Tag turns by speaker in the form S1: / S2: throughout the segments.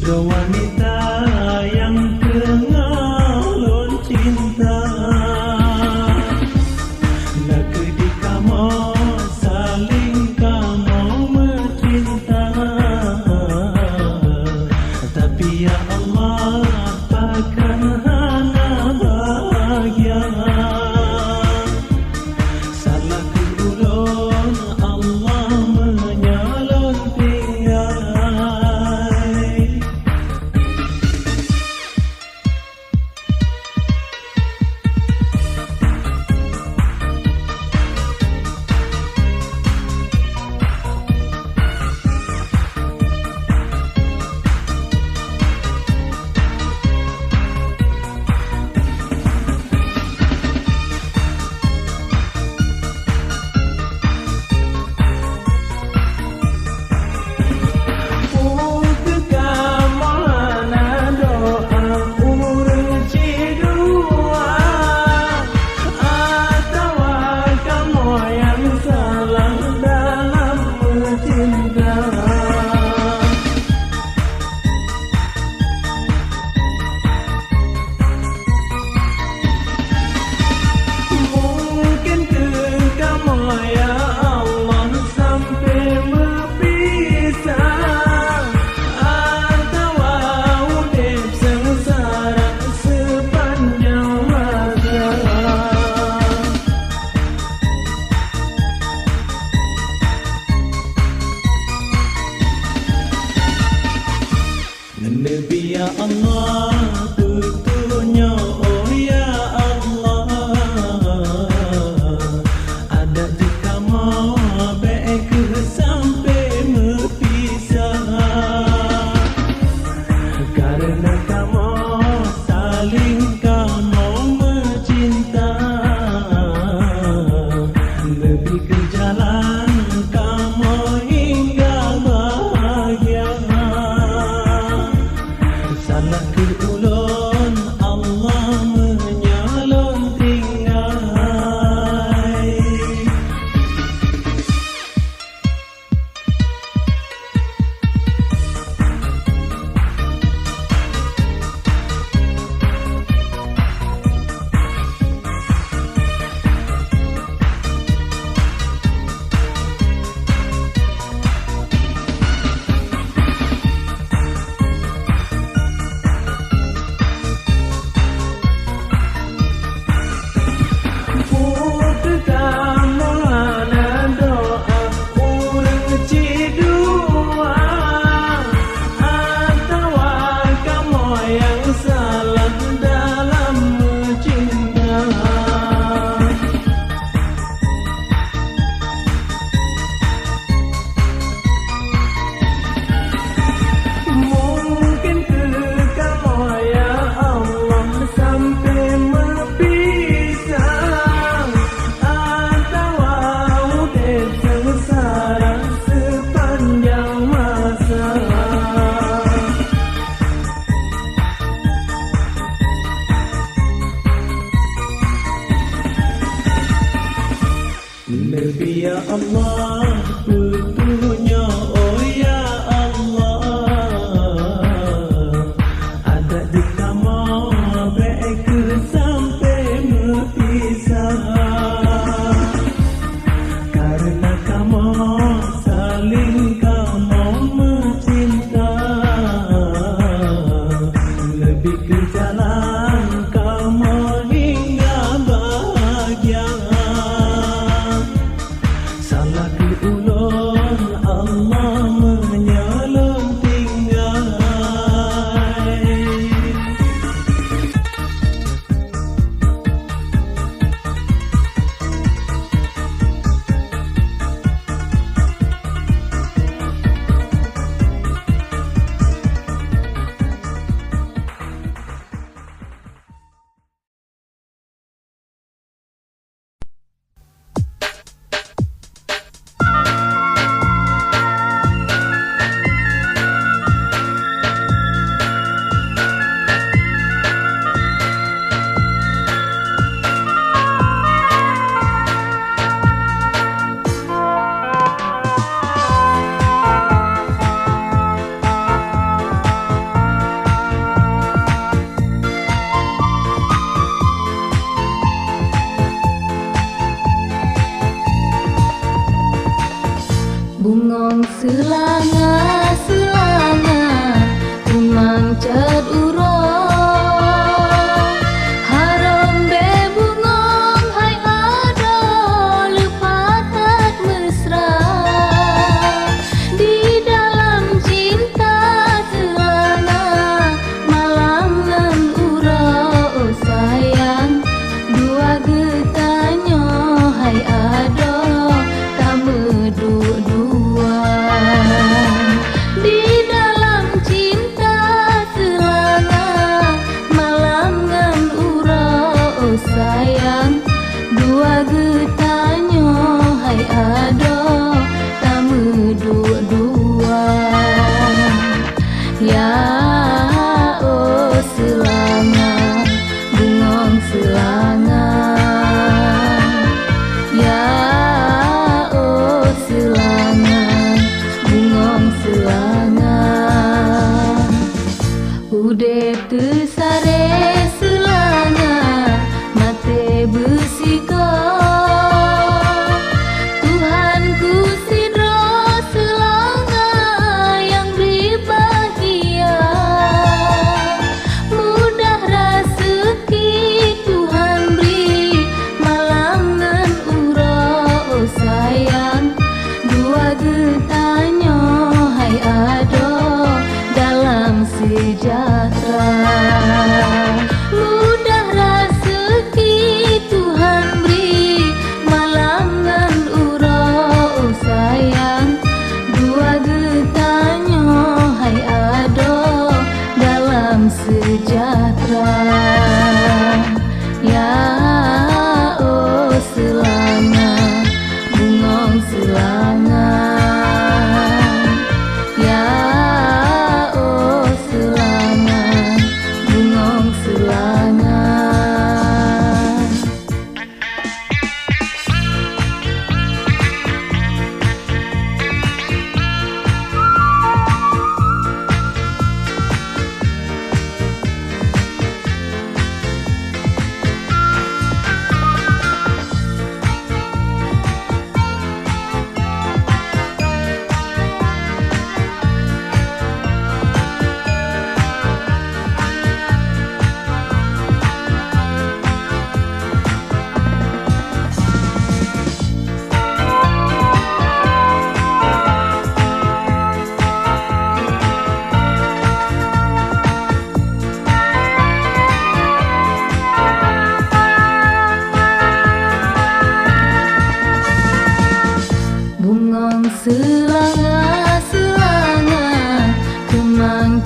S1: Wanita yang tengah lon cinta, nak di kamu saling kamu mencinta, tapi ya Allah takkan hana bahagia. Salah keulun Allah menyalon tinggal. Nabi ya Allah tutunya, oh ya Allah, ada di kamu baik sampai berpisah, karena kamu saling kamu mencinta, lebih ke jalan kamu hingga bahagia. Salah keulun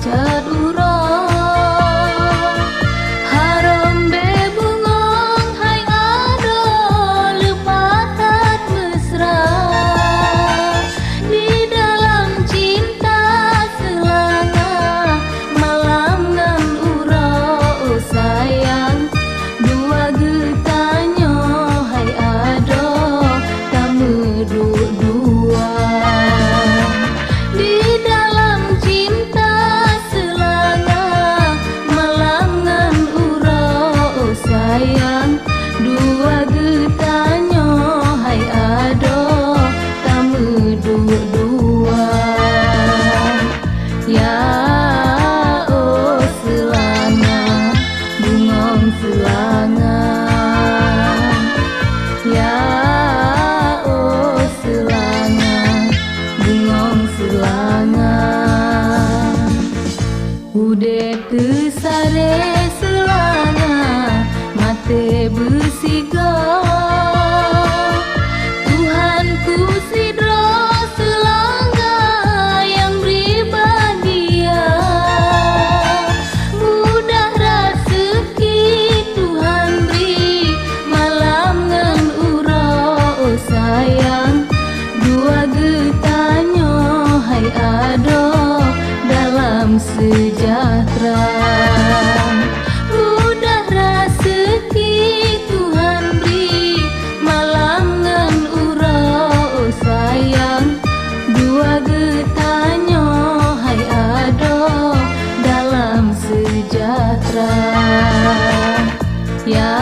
S2: cat urang harom bebungong hai ado lepatat mesra di dalam cinta selanga malam ngan urang sayang dua getanyo hai ado tamu dua di dalam cinta selanga malam ngan urang sayang dua getanyo hai ado tamu dua ya oh selanga bungong selanga ya oh selanga bungong selanga ude tesare selanga mate bersiga Tuhanku sidro selanga yang beri bahagia mudah rezeki Tuhan beri malam ngan urang sayang dua getanyo hai ado dalam sejahtera mudah rezeki Tuhan beri malam ngan urang sayang dua getanyo hai ado dalam sejahtera ya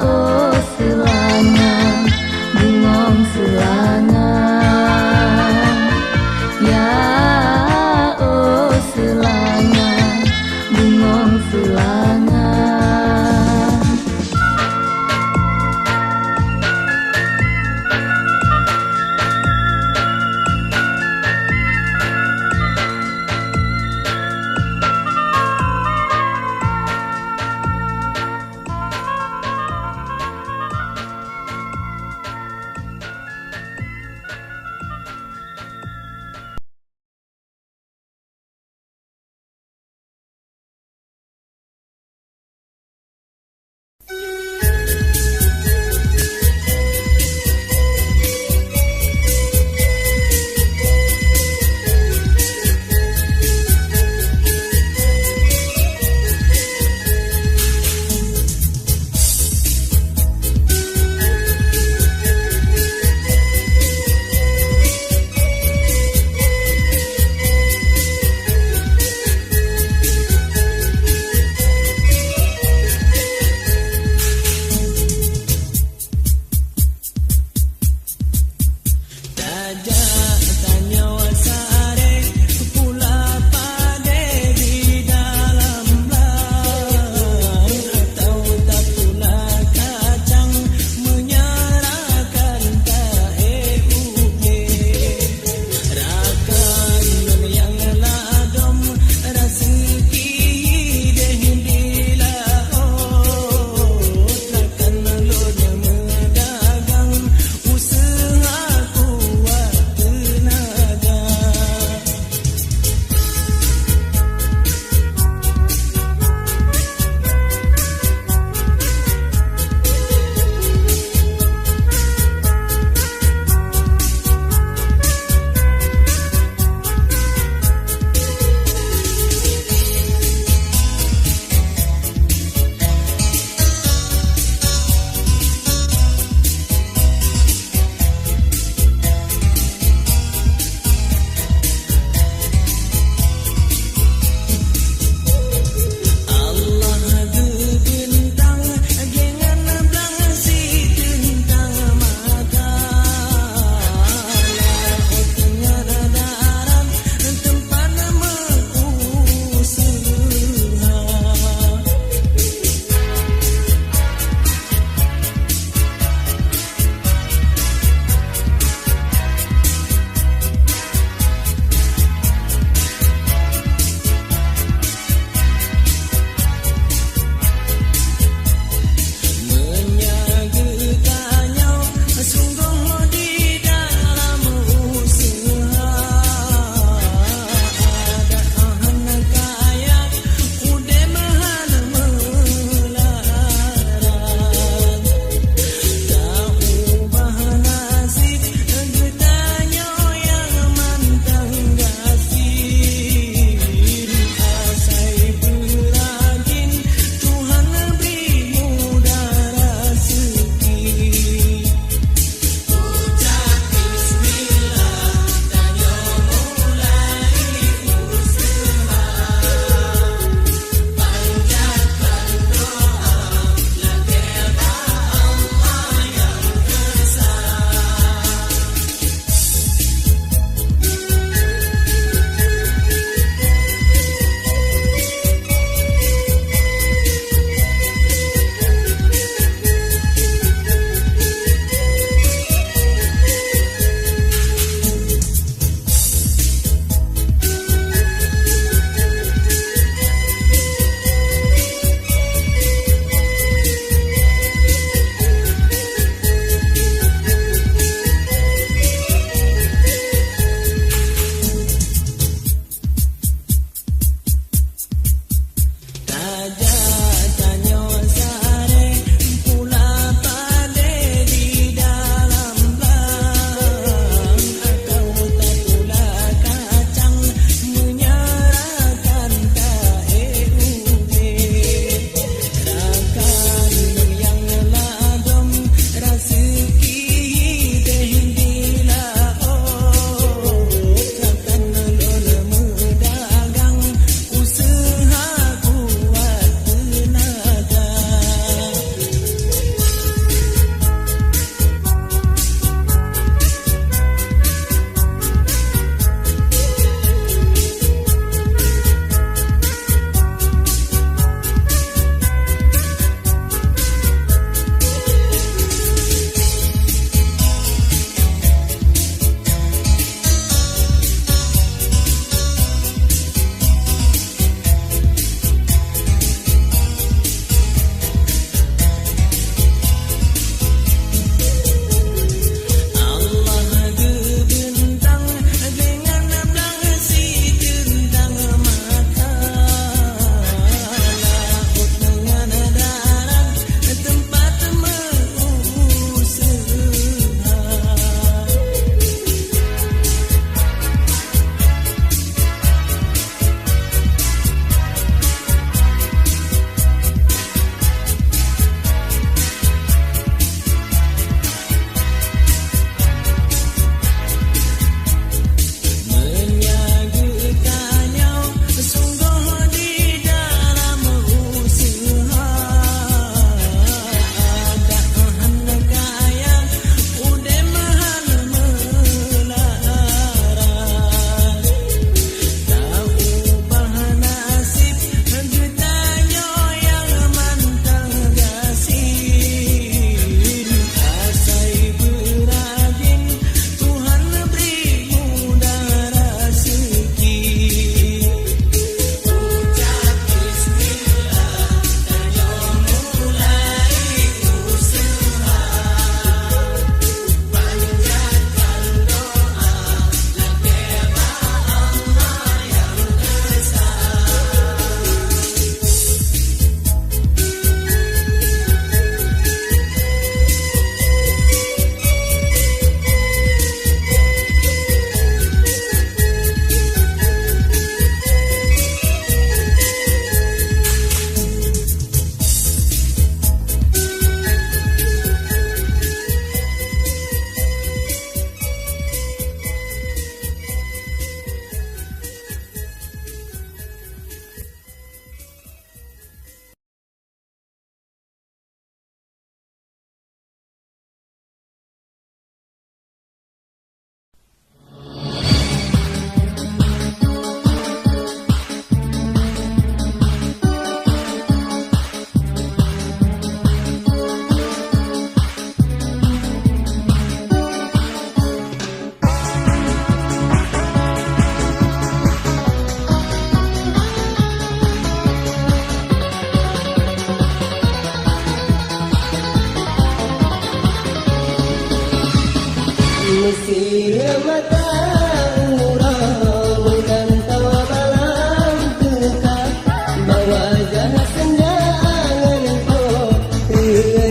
S2: oh selanga bungong selanga ya oh selanga
S3: Musir mata urang Menantau malam tekak Bawa jahat senja angan kau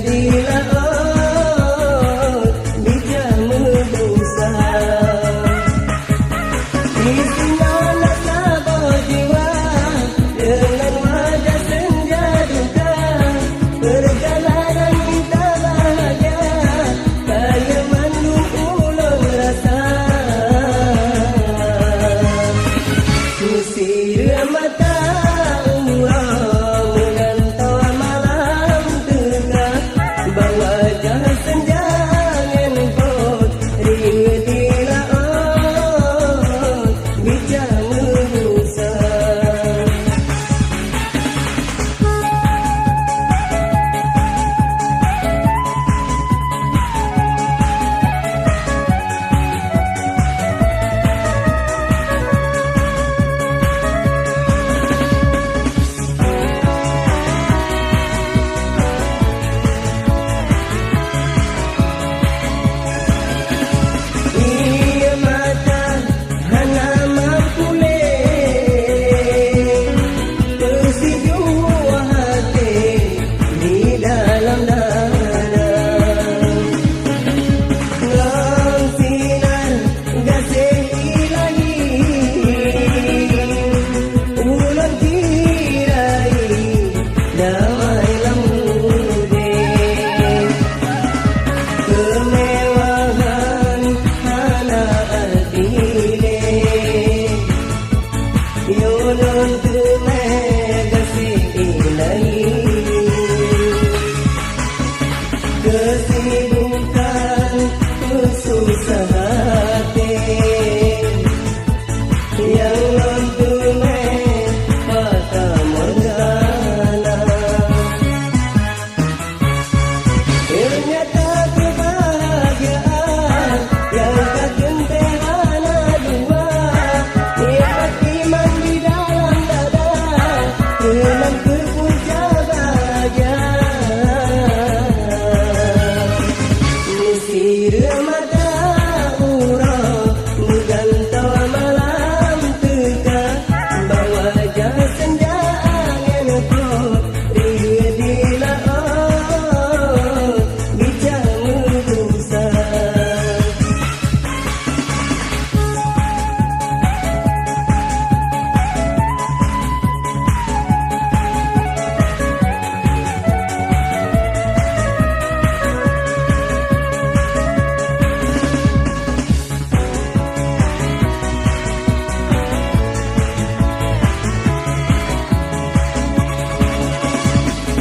S3: Di laut Bija medusa Isi mana sabau jiwa Dengan wajah senja duka Perjalanan kita bahagia Kaya mendung ulung rasa Musir mata urang Menantau malam tegak Bawa jahat senja ngenpot Ring di laut Bija medusa Ia mata hana mampu leh Tersijuk hati di dalam dada Lang sinar gasih ilahi Ulang tirai damai lamudi Kemewahan hana artile Yolon kemegasih ilahi Kesibukan kesusah hati Yang non tunai fata morgana Ternyata kebahagiaan yang kagum terhana dua Nikmat iman di dalam dada Dengan kepuja bahagia Musir mata urang Menggantau malam tegak Bawa jahat senja angin kau Ria di laut Bija medusa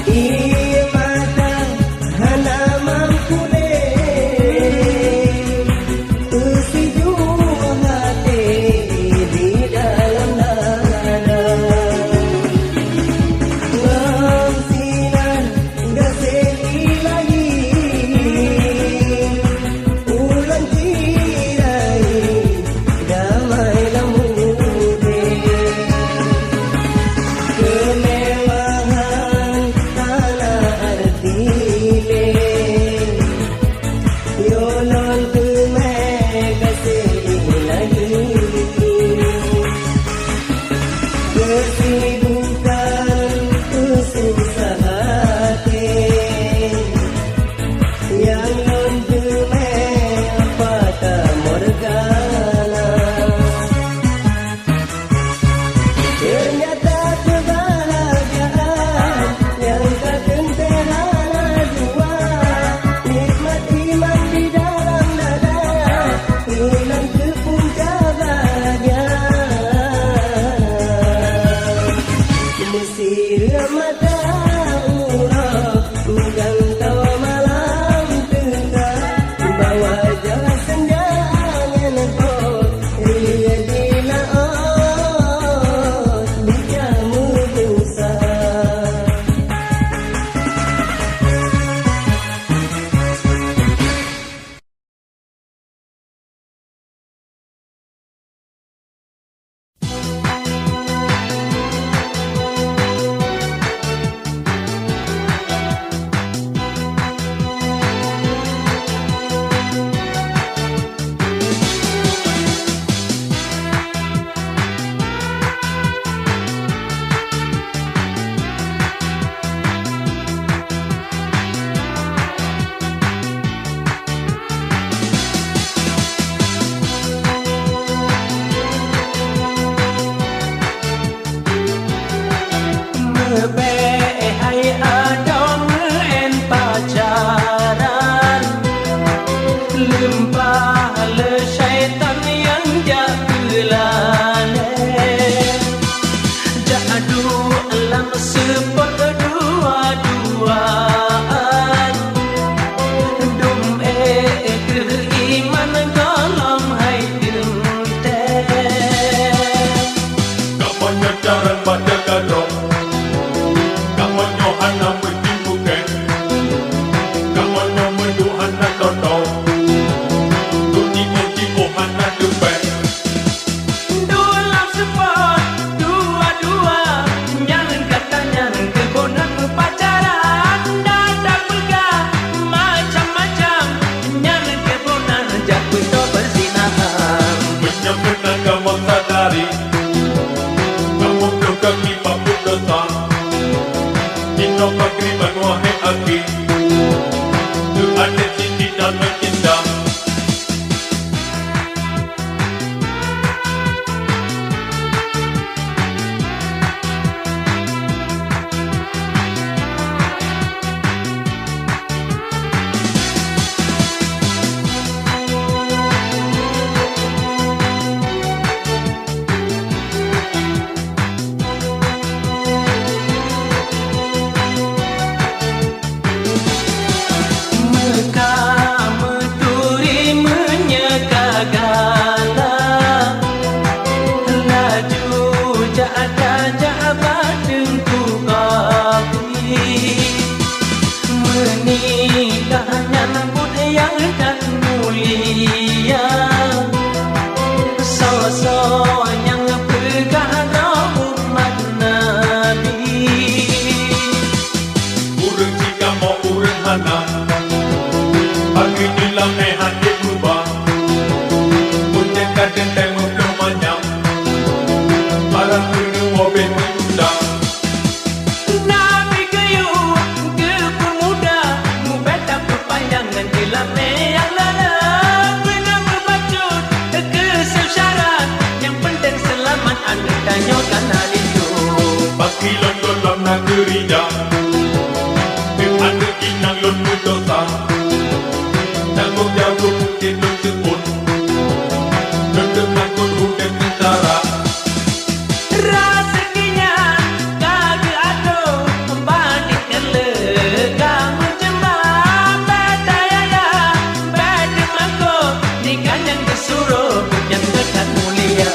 S3: Ia mata hana mampu leh Tersijuk hati di dalam dada Lang sinar gasih ilahi Ulang tirai damai lamudi Kemewahan hana artile Yolon kemegasih ilahi Kesibukan kesusah hati Yang non tunai fata morgana Ternyata kebahagiaan yang kagum terhana dua Nikmat iman di dalam dada Dengan kepuja bahagia
S4: pengejaran pada gadong. Kamonyo hana mentimbukan, kamonyo menduhan na totong. Tuni moji ohana depan.
S1: Dua lam sepot, dua-dua, nyalin katanya kebonan pacaran. Dadak pegang macam-macam, nyalin kebonan jatuh to berzinahan.
S4: Menyempurnakan kamu sadari, kamu belum kaki papuk dosa. Ino pagriban wahai aki, tu ada cinti dan mencinta.
S1: Mekah meturi menyeka galah, laju jada jabat dengku kopi. Menikahnya lembut yang dan mulia, sosok yang pegang umat Nabi.
S4: Urang jika mau urang hana, pagi nilam hati berubah. Punya kadang temu belum manyam, barang kena wabin menundang.
S1: Nabi kayu ke pemuda, mu beta perpanjangan jelame yang lala. Pernah berbacut ke syarat, yang penting selamat anda tanyakan hal itu.
S4: Pagi lon dalam negeri dah, ada inang lon berdosa. Tanggung jawab mungkin lon sepun, lon dengankan hujan tentara.
S1: Rezekinya kagak ada, bandingkan lega menjembah. Beta yaya, beta mangko, nikah yang disuruh, yang dekat mulia.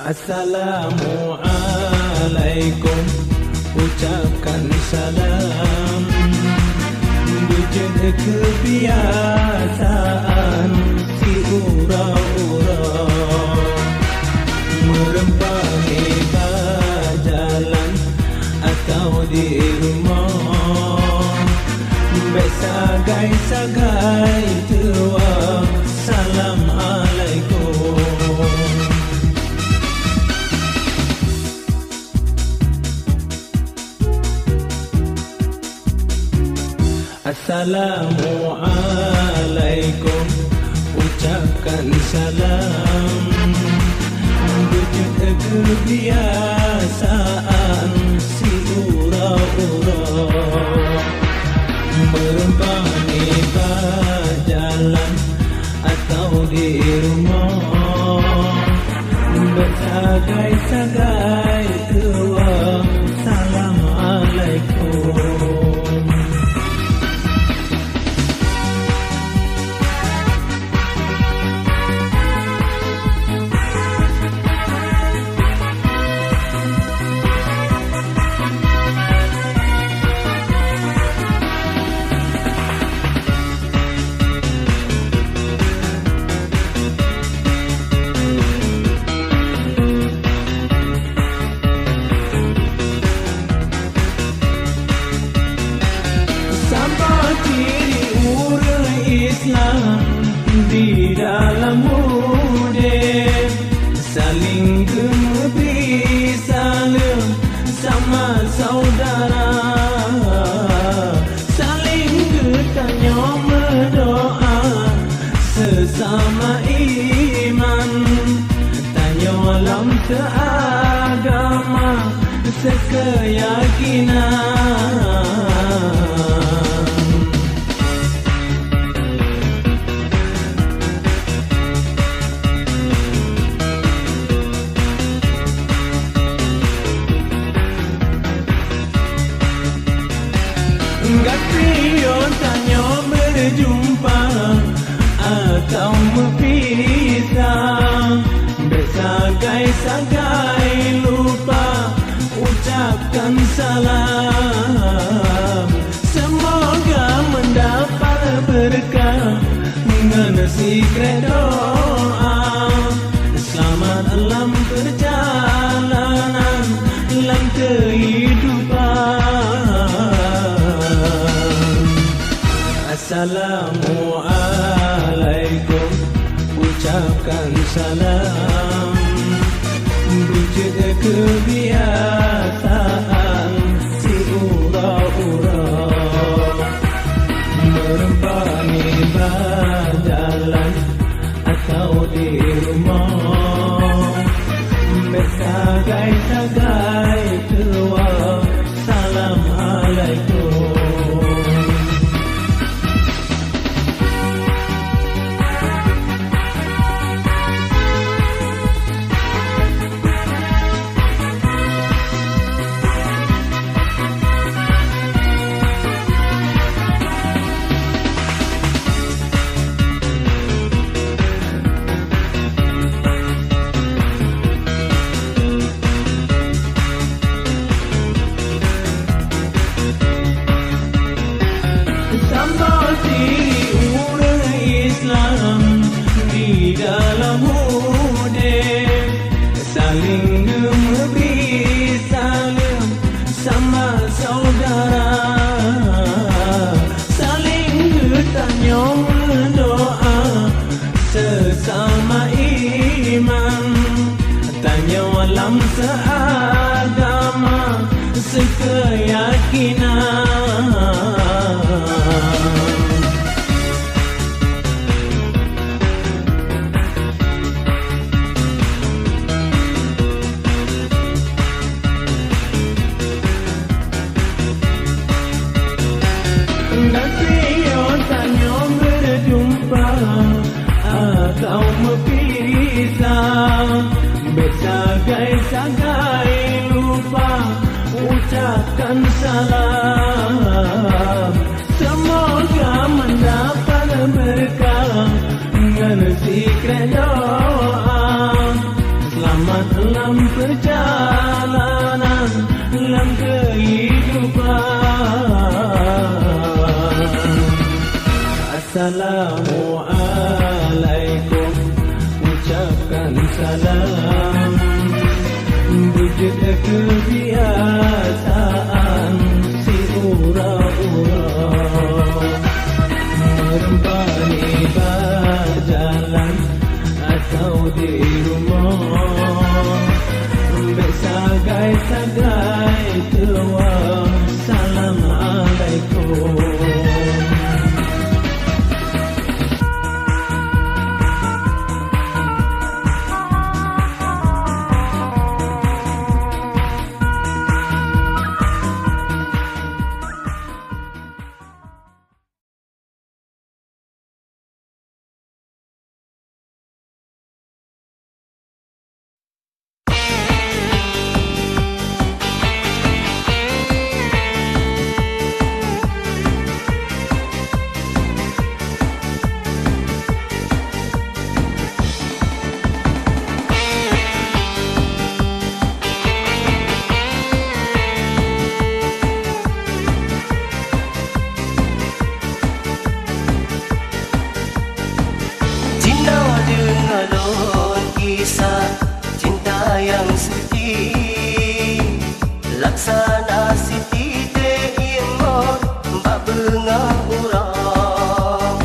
S1: Assalamualaikum, ucapkan salam. Berjaga kebiasaan si ura-ura, merempangi jalan atau di rumah. Besagai-sagai tua, salam alaikum. Assalamualaikum, ucapkan salam. Berjaga kebiasaan si ura-ura, merempangi jalan atau di rumah. Bersagai-sagai tua, salam alaikum. dalam seagama, sekeyakinan. Gatrio tanya berjumpa atau berpisah, bersagai-sagai lupa ucapkan salam. Semoga mendapat berkah dengan secret doa. Selamat dalam perjalanan dalam kehidupan. Assalamualaikum, ucapkan salam. Wujud kebiasaan si ura-ura, merempani berjalan atau di rumah, bersagai-sagai tua. Assalamualaikum. Seagama, sekeyakinan. Gatrio tanya berjumpa atau berpisah, bersagai-sagai lupa ucapkan salam. Semoga mendapat berkah dengan secret doa. Selamat dalam perjalanan dalam kehidupan. Assalamualaikum, ucapkan salam. Wujud kebiasaan si ura-ura, merempani berjalan atau di rumah, bersagai-sagai tua. Assalamualaikum.
S3: Laksana siti te imo mbak benga urang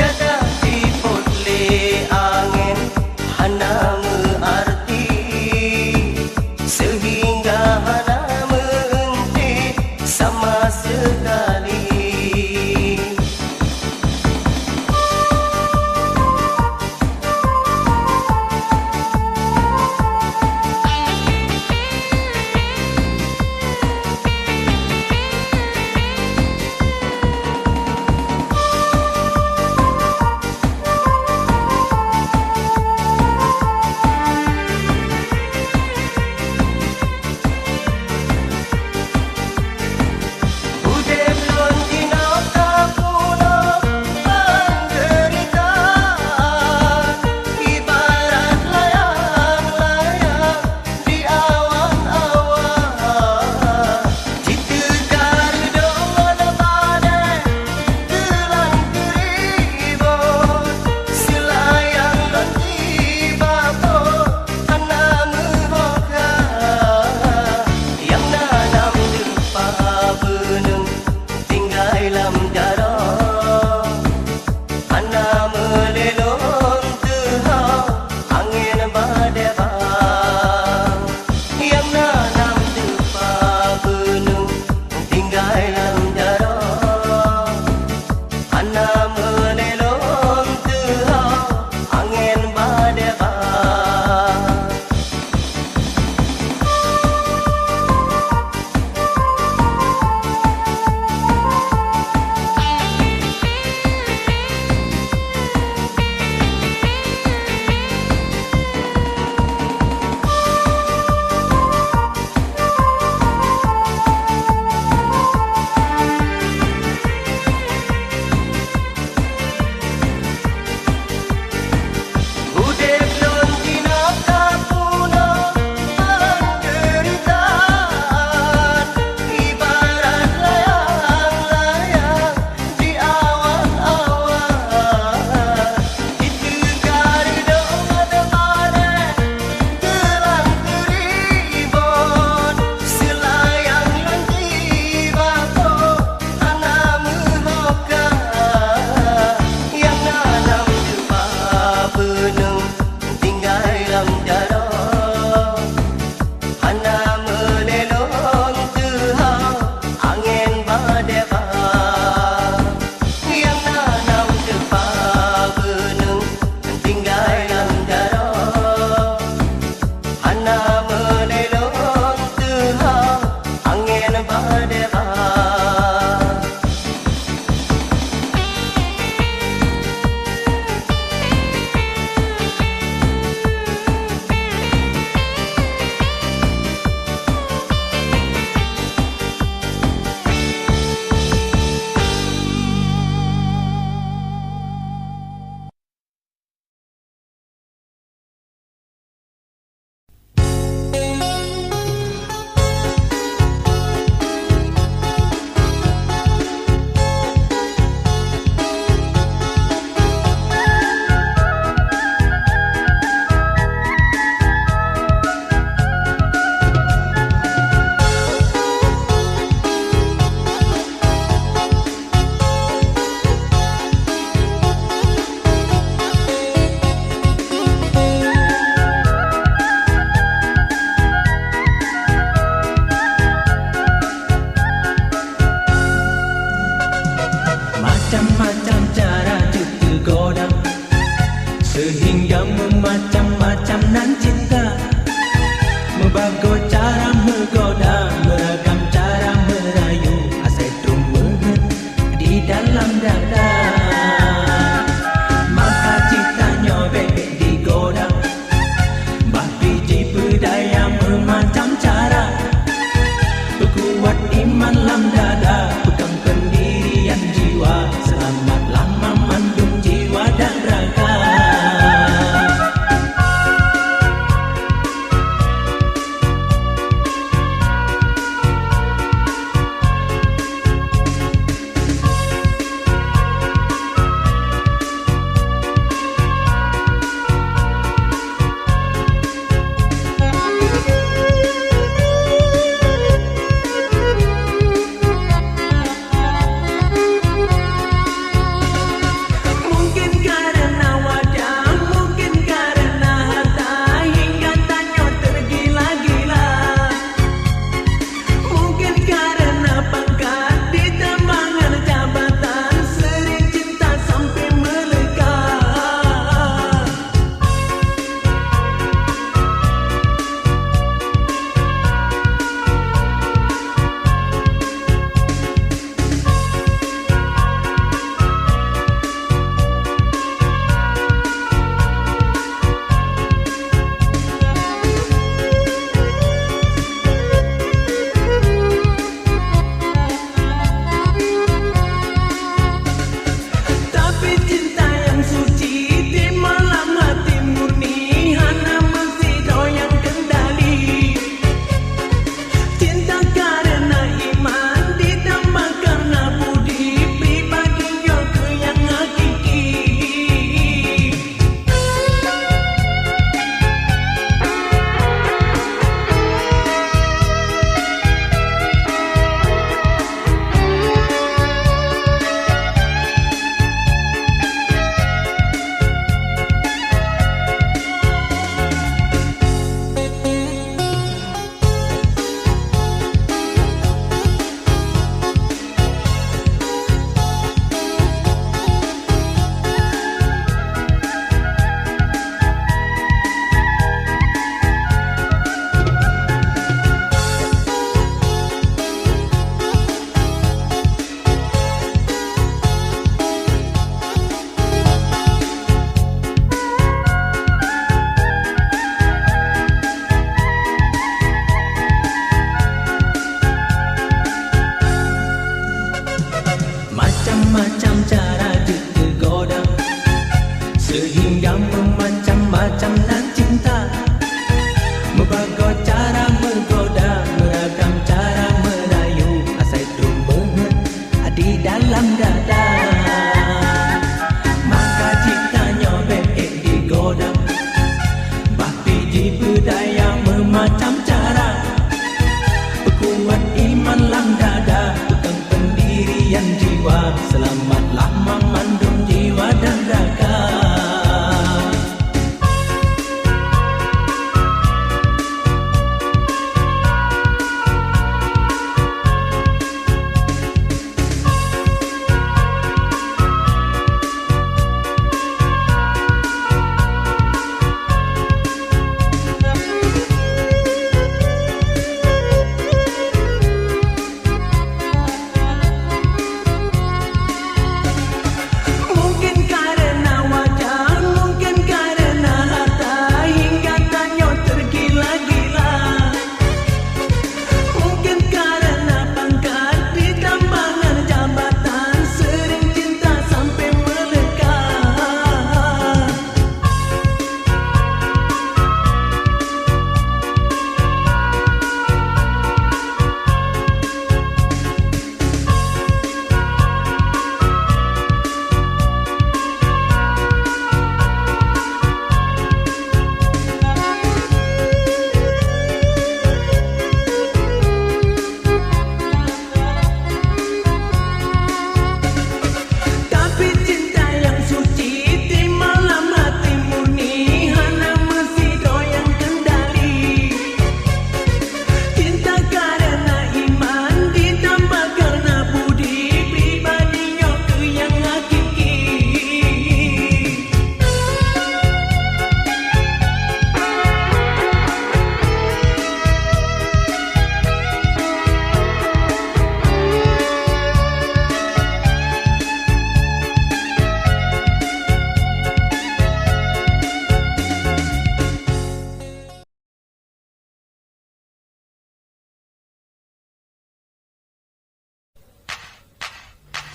S3: dada di potle angin hana mengerti sehingga hana menghenti sama sekali.
S1: Berbagai cara menggoda, beragam cara merayu, asetrum menget di dalam dada. Maka citanya bebek digoda, bah biji pedaya memacam cara. Berkuat iman lam dada, pegang pendirian jiwa, selamatlah memandung jiwa dan raga.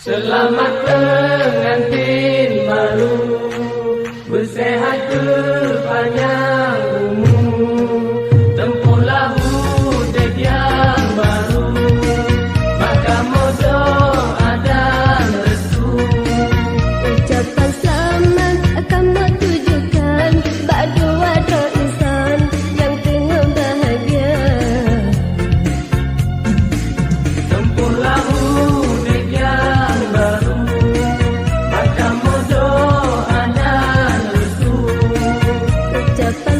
S1: Selamat pengantin baru, bersehat berpanjang umur, tempuhlah hidup yang baru, mahkamah doa dan restu.
S2: Ucapan selamat kamu tujukan bak dua insan yang tengah bahagia.
S1: Tempuhlah hidup yang baru, mahkamah doa dan restu.
S2: Ucapan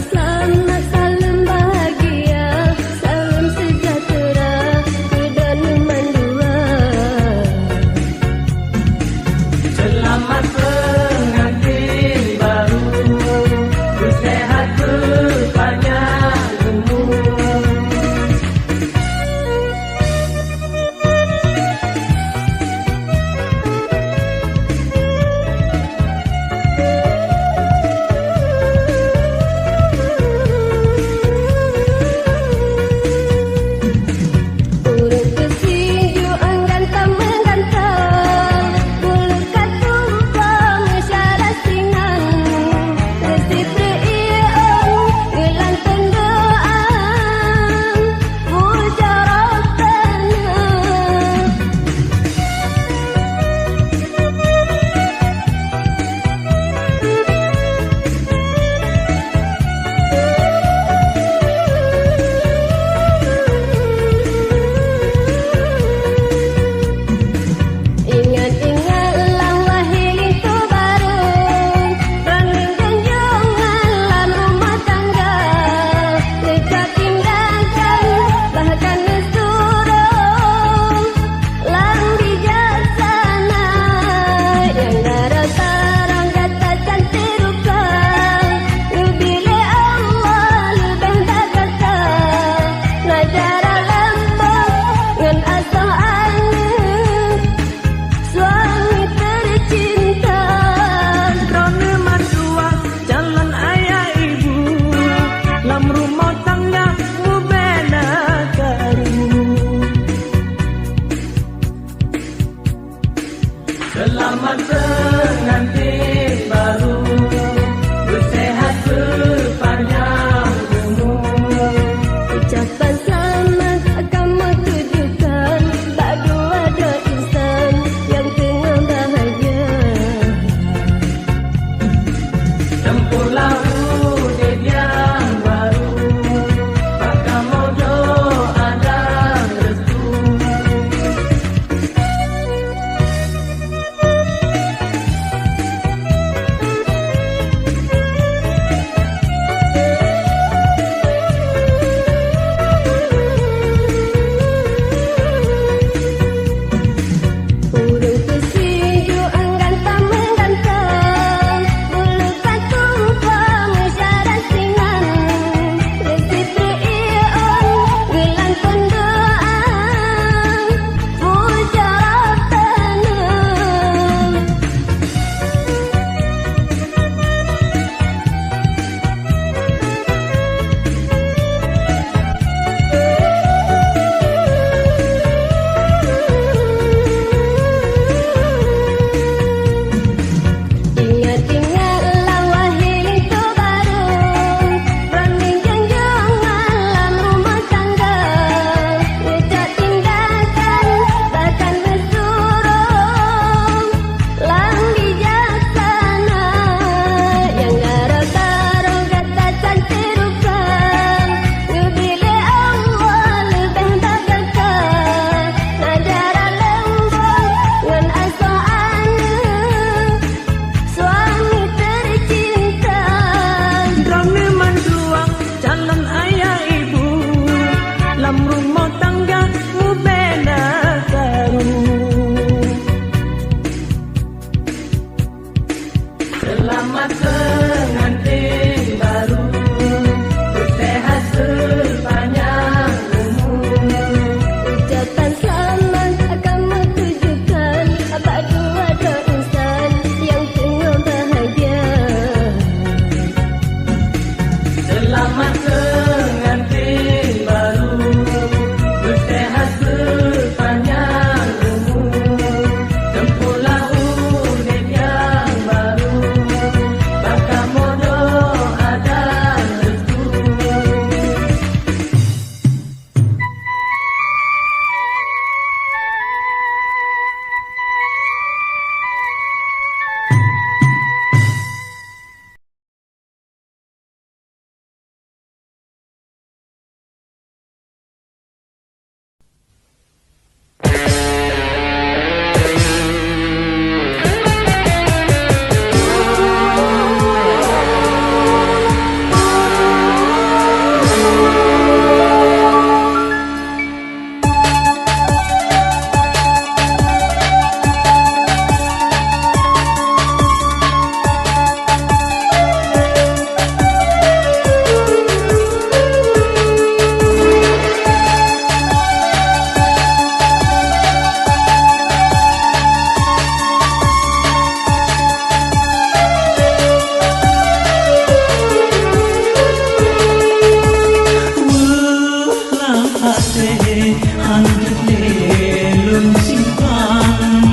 S5: sehan lelun simpan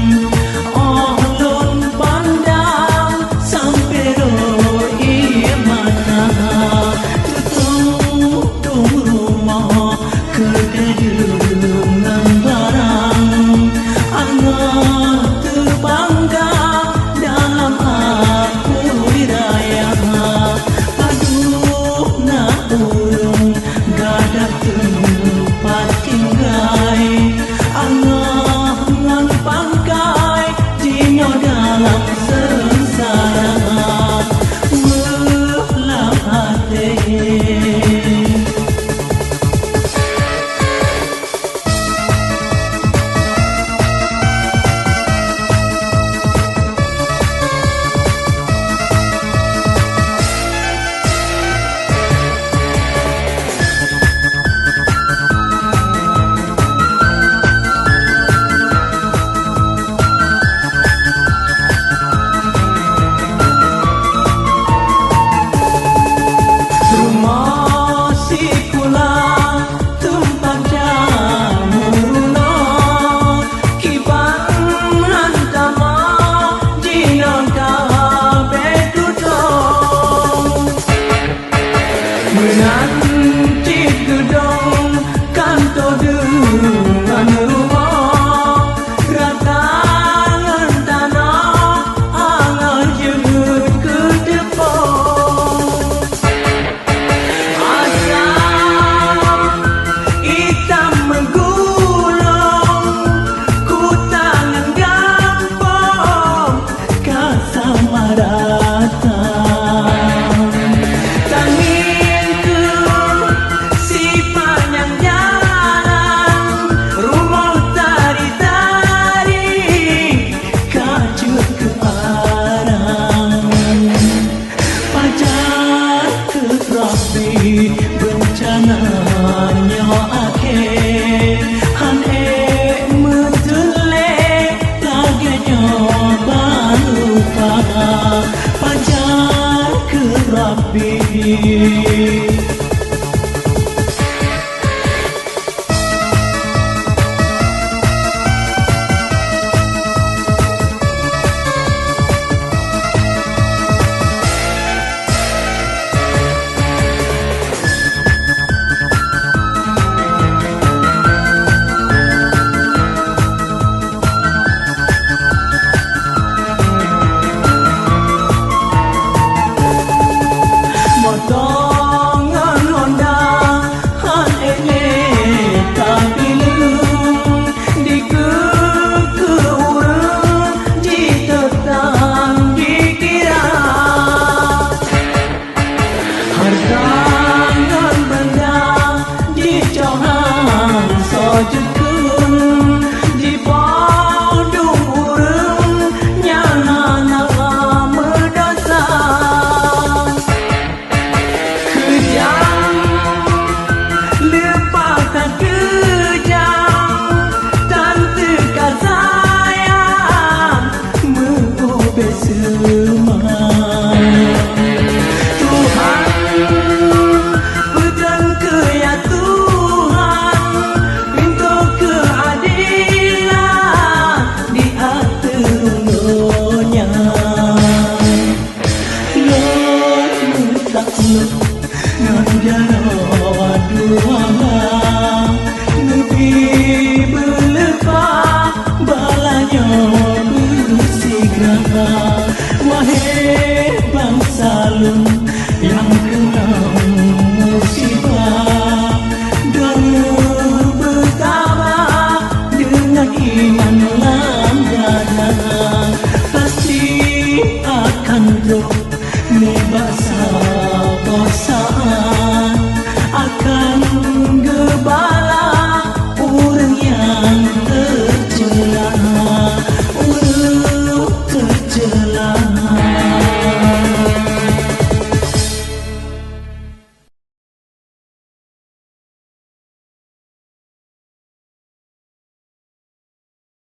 S5: oh lun pandang sampero ia mata tutung rumah kedengan barang angah terbangga dalam aku diraya aduh nak urung gadah